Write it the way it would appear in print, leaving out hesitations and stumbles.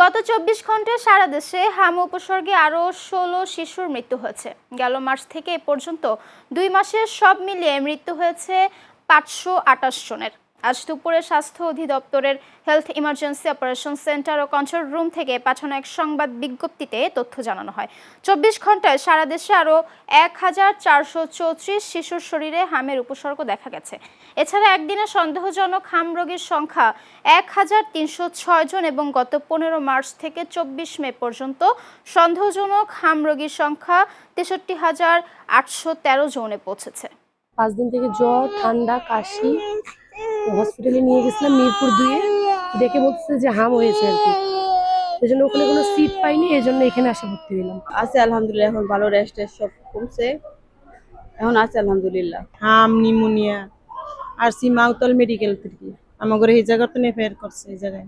গত ২৪ ঘন্টায় সারা দেশে হাম উপসর্গে আরও ১৬ শিশুর মৃত্যু হয়েছে। গেল মার্চ থেকে এ পর্যন্ত ২ মাসে সব মিলিয়ে মৃত্যু হয়েছে ৫২৮ জনের। আজ দুপুরে স্বাস্থ্য অধিদপ্তরের হেলথ ইমার্জেন্সি অপারেশন সেন্টার ও কন্ট্রোল রুম থেকে পাঠানো এক সংবাদ বিজ্ঞপ্তিতে তথ্য জানানো হয়। ২৪ ঘন্টায় সারা দেশে আরও ১,৪৩৪ শিশুর শরীরে হামের উপসর্গ দেখা গেছে। এছাড়া একদিনে সন্দেহজনক হাম রোগীর সংখ্যা ১,৩০৬ জন এবং গত ১৫ মার্চ থেকে ২৪ মে পর্যন্ত সন্দেহজনক হাম রোগীর সংখ্যা ৬৩,৮১৩ জনে পৌঁছেছে। 5 দিন থেকে জ্বর, ঠান্ডা, কাশি। হসপিটালে নিয়ে গেছিলাম মিরপুর 2-এ, দেখে বলছে যে হাম হয়েছে আর কি। এই জন্য ওখানে কোনো সিট পাইনি, এই জন্য এখানে আসে ভর্তি হলাম। আছে আলহামদুলিল্লাহ, এখন ভালো রেস্ট সব কমছে, এখন আছে আলহামদুলিল্লাহ। হাম, নিউমোনিয়া আর মাউতল মেডিকেল থেকে আমাদের এই জায়গা তো নেফার করছে এই জায়গায়।